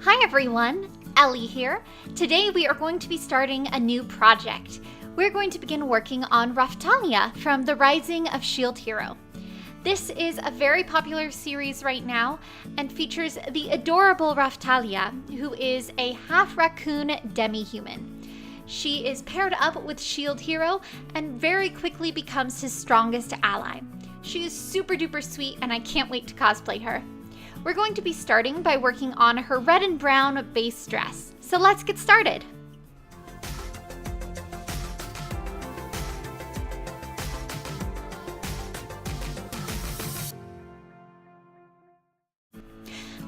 Hi everyone, Ellie here. Today we are going to be starting a new project. We're going to begin working on Raphtalia from The Rising of Shield Hero. This is a very popular series right now and features the adorable Raphtalia, who is a half raccoon demi-human. She is paired up with Shield Hero and very quickly becomes his strongest ally. She is super duper sweet and I can't wait to cosplay her. We're going to be starting by working on her red and brown base dress. So let's get started.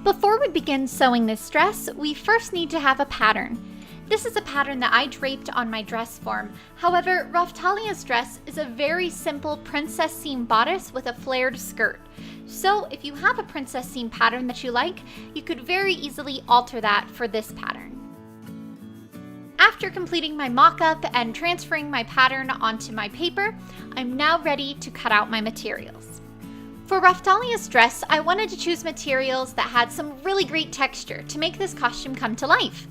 Before we begin sewing this dress, we first need to have a pattern. This is a pattern that I draped on my dress form. However, Raphtalia's dress is a very simple princess seam bodice with a flared skirt. So if you have a princess seam pattern that you like, you could very easily alter that for this pattern. After completing my mock-up and transferring my pattern onto my paper, I'm now ready to cut out my materials. For Raphtalia's dress, I wanted to choose materials that had some really great texture to make this costume come to life.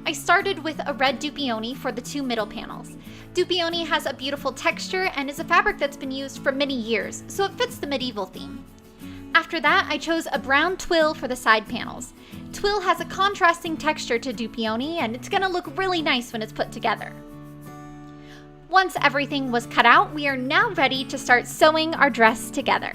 I started with a red dupioni for the two middle panels. Dupioni has a beautiful texture and is a fabric that's been used for many years, so it fits the medieval theme. After that, I chose a brown twill for the side panels. Twill has a contrasting texture to dupioni and it's going to look really nice when it's put together. Once everything was cut out, we are now ready to start sewing our dress together.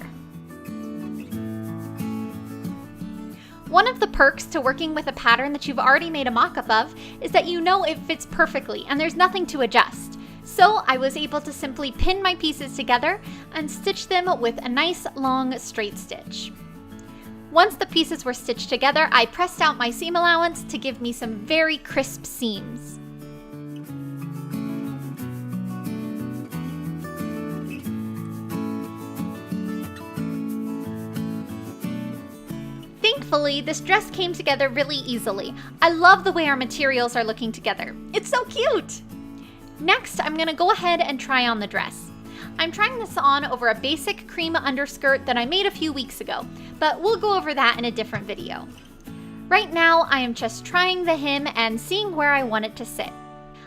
One of the perks to working with a pattern that you've already made a mock-up of is that you know it fits perfectly and there's nothing to adjust. So I was able to simply pin my pieces together and stitch them with a nice long straight stitch. Once the pieces were stitched together, I pressed out my seam allowance to give me some very crisp seams. Thankfully, this dress came together really easily. I love the way our materials are looking together. It's so cute! Next, I'm going to go ahead and try on the dress. I'm trying this on over a basic cream underskirt that I made a few weeks ago, but we'll go over that in a different video. Right now, I am just trying the hem and seeing where I want it to sit.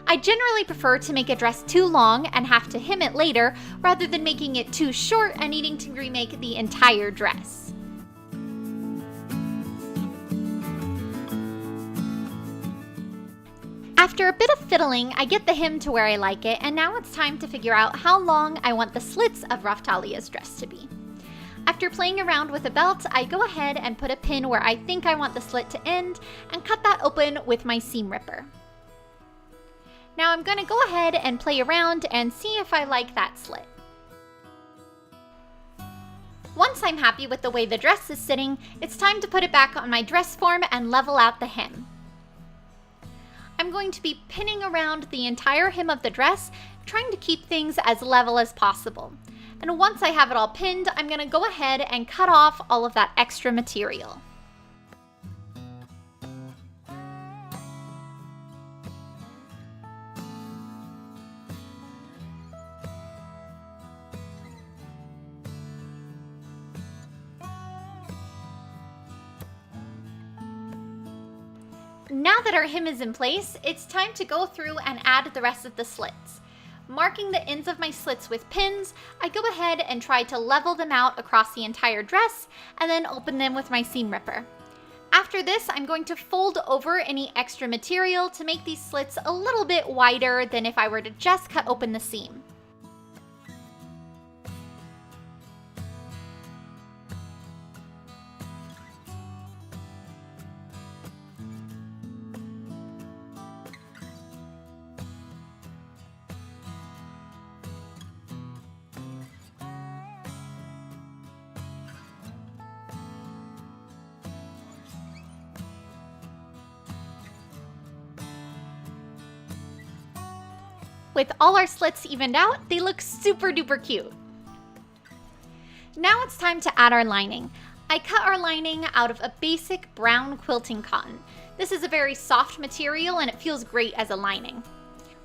I generally prefer to make a dress too long and have to hem it later, rather than making it too short and needing to remake the entire dress. After a bit of fiddling, I get the hem to where I like it, and now it's time to figure out how long I want the slits of Raphtalia's dress to be. After playing around with a belt, I go ahead and put a pin where I think I want the slit to end, and cut that open with my seam ripper. Now I'm going to go ahead and play around and see if I like that slit. Once I'm happy with the way the dress is sitting, it's time to put it back on my dress form and level out the hem. I'm going to be pinning around the entire hem of the dress, trying to keep things as level as possible. And once I have it all pinned, I'm going to go ahead and cut off all of that extra material. Now that our hem is in place, it's time to go through and add the rest of the slits. Marking the ends of my slits with pins, I go ahead and try to level them out across the entire dress and then open them with my seam ripper. After this, I'm going to fold over any extra material to make these slits a little bit wider than if I were to just cut open the seam. With all our slits evened out, they look super duper cute. Now it's time to add our lining. I cut our lining out of a basic brown quilting cotton. This is a very soft material and it feels great as a lining.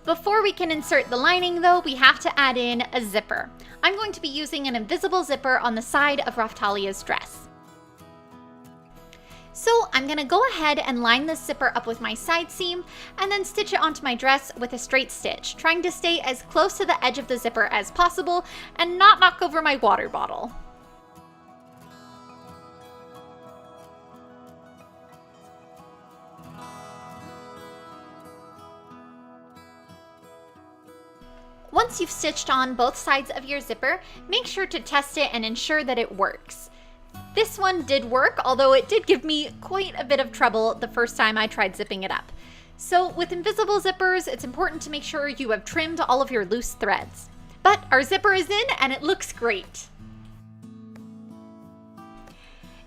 Before we can insert the lining though, we have to add in a zipper. I'm going to be using an invisible zipper on the side of Raphtalia's dress. So I'm gonna go ahead and line this zipper up with my side seam and then stitch it onto my dress with a straight stitch, trying to stay as close to the edge of the zipper as possible and not knock over my water bottle. Once you've stitched on both sides of your zipper, make sure to test it and ensure that it works. This one did work, although it did give me quite a bit of trouble the first time I tried zipping it up. So with invisible zippers, it's important to make sure you have trimmed all of your loose threads. But our zipper is in and it looks great.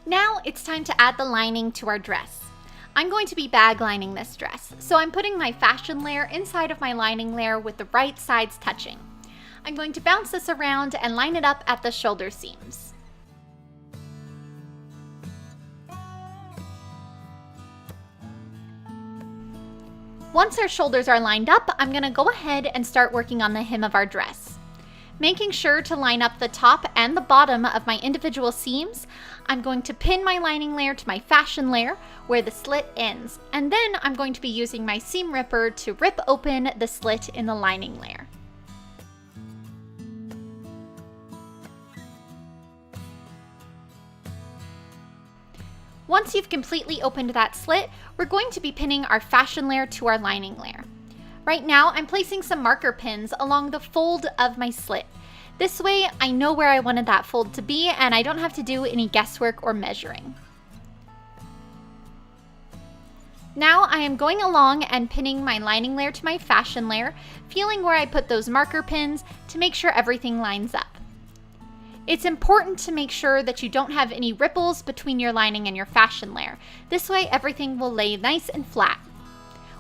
Now it's time to add the lining to our dress. I'm going to be bag lining this dress, so I'm putting my fashion layer inside of my lining layer with the right sides touching. I'm going to bounce this around and line it up at the shoulder seams. Once our shoulders are lined up, I'm going to go ahead and start working on the hem of our dress. Making sure to line up the top and the bottom of my individual seams, I'm going to pin my lining layer to my fashion layer where the slit ends, and then I'm going to be using my seam ripper to rip open the slit in the lining layer. Once you've completely opened that slit, we're going to be pinning our fashion layer to our lining layer. Right now, I'm placing some marker pins along the fold of my slit. This way, I know where I wanted that fold to be and I don't have to do any guesswork or measuring. Now I am going along and pinning my lining layer to my fashion layer, feeling where I put those marker pins to make sure everything lines up. It's important to make sure that you don't have any ripples between your lining and your fashion layer. This way everything will lay nice and flat.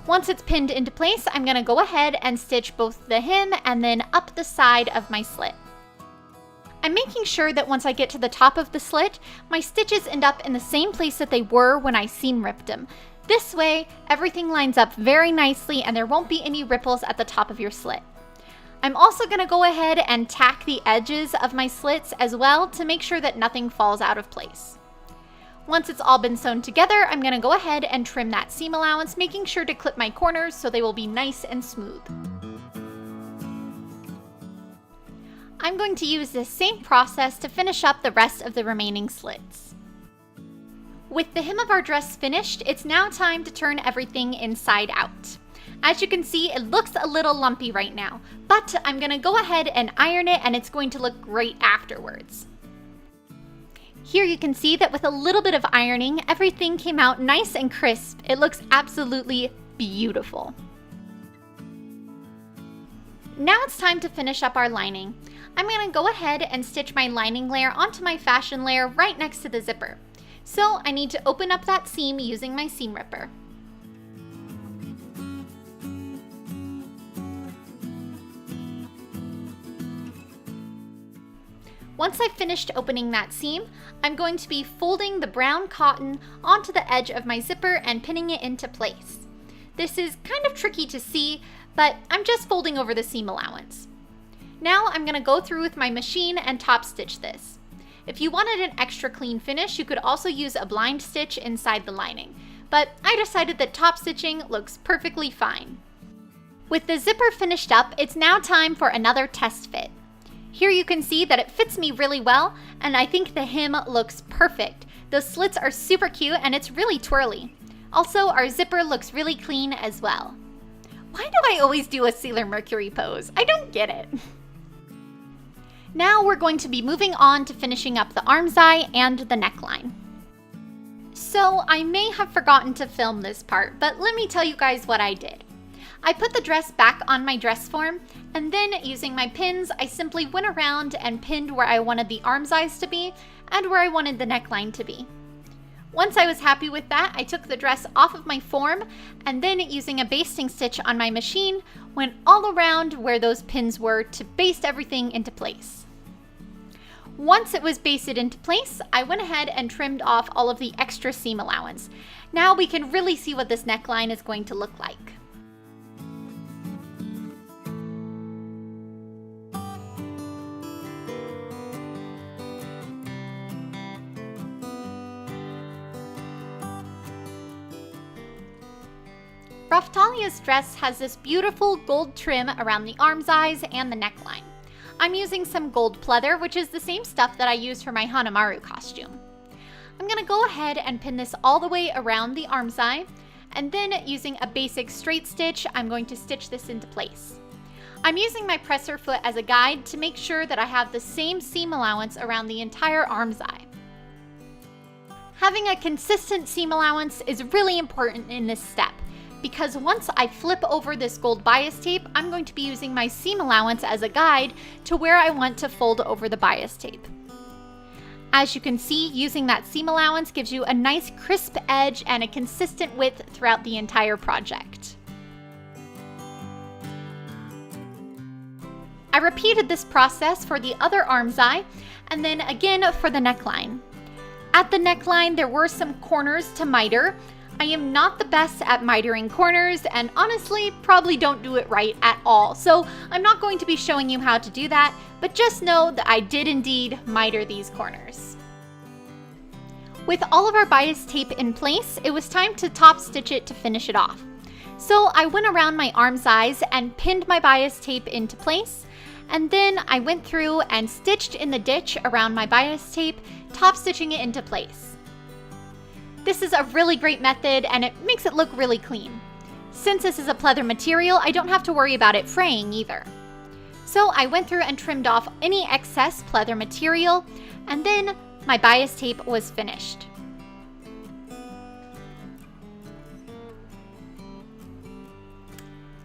Once it's pinned into place, I'm going to go ahead and stitch both the hem and then up the side of my slit. I'm making sure that once I get to the top of the slit, my stitches end up in the same place that they were when I seam ripped them. This way, everything lines up very nicely and there won't be any ripples at the top of your slit. I'm also going to go ahead and tack the edges of my slits as well to make sure that nothing falls out of place. Once it's all been sewn together, I'm going to go ahead and trim that seam allowance, making sure to clip my corners so they will be nice and smooth. I'm going to use this same process to finish up the rest of the remaining slits. With the hem of our dress finished, it's now time to turn everything inside out. As you can see, it looks a little lumpy right now, but I'm going to go ahead and iron it and it's going to look great afterwards. Here you can see that with a little bit of ironing, everything came out nice and crisp. It looks absolutely beautiful. Now it's time to finish up our lining. I'm going to go ahead and stitch my lining layer onto my fashion layer right next to the zipper. So I need to open up that seam using my seam ripper. Once I've finished opening that seam, I'm going to be folding the brown cotton onto the edge of my zipper and pinning it into place. This is kind of tricky to see, but I'm just folding over the seam allowance. Now I'm going to go through with my machine and top stitch this. If you wanted an extra clean finish, you could also use a blind stitch inside the lining, but I decided that top stitching looks perfectly fine. With the zipper finished up, it's now time for another test fit. Here you can see that it fits me really well, and I think the hem looks perfect. Those slits are super cute and it's really twirly. Also, our zipper looks really clean as well. Why do I always do a Sailor Mercury pose? I don't get it. Now we're going to be moving on to finishing up the armscye and the neckline. So I may have forgotten to film this part, but let me tell you guys what I did. I put the dress back on my dress form, and then using my pins, I simply went around and pinned where I wanted the armscye to be and where I wanted the neckline to be. Once I was happy with that, I took the dress off of my form and then using a basting stitch on my machine, went all around where those pins were to baste everything into place. Once it was basted into place, I went ahead and trimmed off all of the extra seam allowance. Now we can really see what this neckline is going to look like. Raphtalia's dress has this beautiful gold trim around the arm size and the neckline. I'm using some gold pleather, which is the same stuff that I used for my Hanamaru costume. I'm going to go ahead and pin this all the way around the arm side, and then using a basic straight stitch, I'm going to stitch this into place. I'm using my presser foot as a guide to make sure that I have the same seam allowance around the entire arm side. Having a consistent seam allowance is really important in this step, because once I flip over this gold bias tape, I'm going to be using my seam allowance as a guide to where I want to fold over the bias tape. As you can see, using that seam allowance gives you a nice crisp edge and a consistent width throughout the entire project. I repeated this process for the other arm's eye, and then again for the neckline. At the neckline, there were some corners to miter. I am not the best at mitering corners, and honestly, probably don't do it right at all. So I'm not going to be showing you how to do that, but just know that I did indeed miter these corners. With all of our bias tape in place, it was time to top stitch it to finish it off. So I went around my arm size and pinned my bias tape into place, and then I went through and stitched in the ditch around my bias tape, top stitching it into place. This is a really great method and it makes it look really clean. Since this is a pleather material, I don't have to worry about it fraying either. So I went through and trimmed off any excess pleather material, and then my bias tape was finished.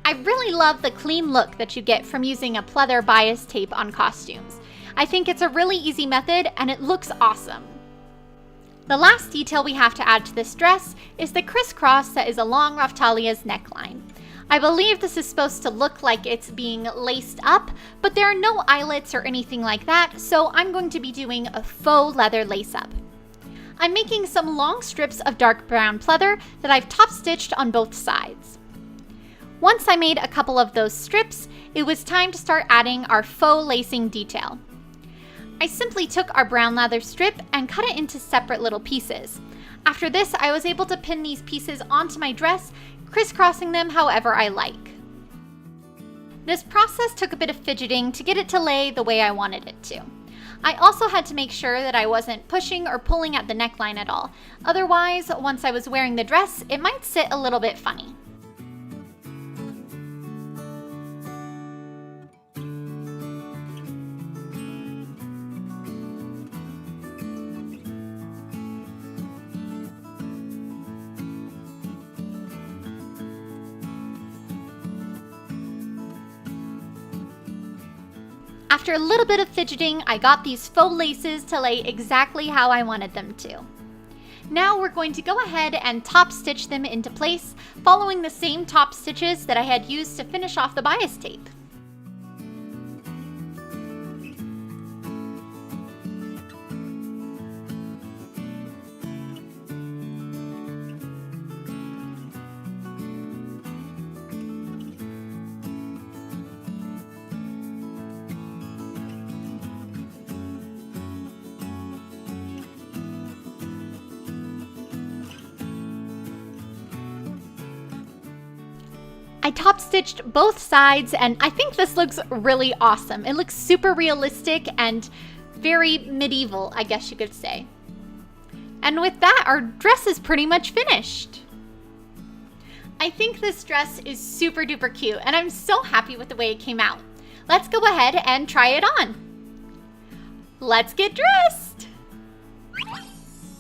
I really love the clean look that you get from using a pleather bias tape on costumes. I think it's a really easy method and it looks awesome. The last detail we have to add to this dress is the crisscross that is along Raphtalia's neckline. I believe this is supposed to look like it's being laced up, but there are no eyelets or anything like that, so I'm going to be doing a faux leather lace up. I'm making some long strips of dark brown pleather that I've top stitched on both sides. Once I made a couple of those strips, it was time to start adding our faux lacing detail. I simply took our brown leather strip and cut it into separate little pieces. After this, I was able to pin these pieces onto my dress, crisscrossing them however I like. This process took a bit of fidgeting to get it to lay the way I wanted it to. I also had to make sure that I wasn't pushing or pulling at the neckline at all. Otherwise, once I was wearing the dress, it might sit a little bit funny. After a little bit of fidgeting, I got these faux laces to lay exactly how I wanted them to. Now we're going to go ahead and top stitch them into place, following the same top stitches that I had used to finish off the bias tape. I top stitched both sides and I think this looks really awesome. It looks super realistic and very medieval, I guess you could say. And with that, our dress is pretty much finished. I think this dress is super duper cute and I'm so happy with the way it came out. Let's go ahead and try it on. Let's get dressed!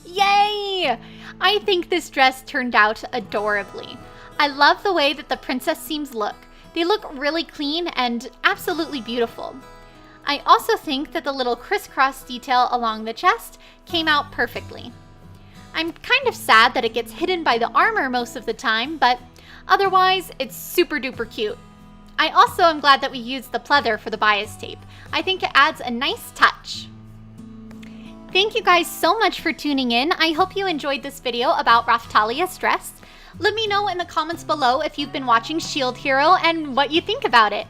Yay! I think this dress turned out adorably. I love the way that the princess seams look. They look really clean and absolutely beautiful. I also think that the little crisscross detail along the chest came out perfectly. I'm kind of sad that it gets hidden by the armor most of the time, but otherwise it's super duper cute. I also am glad that we used the pleather for the bias tape. I think it adds a nice touch. Thank you guys so much for tuning in. I hope you enjoyed this video about Raphtalia's dress. Let me know in the comments below if you've been watching Shield Hero and what you think about it.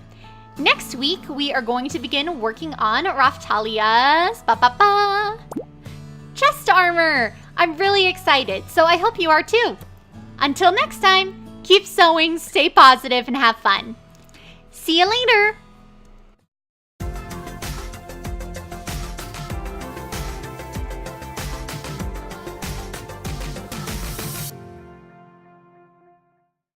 Next week, we are going to begin working on Raphtalia's chest armor. I'm really excited, so I hope you are too. Until next time, keep keep sewing, stay positive, and have fun. See you later!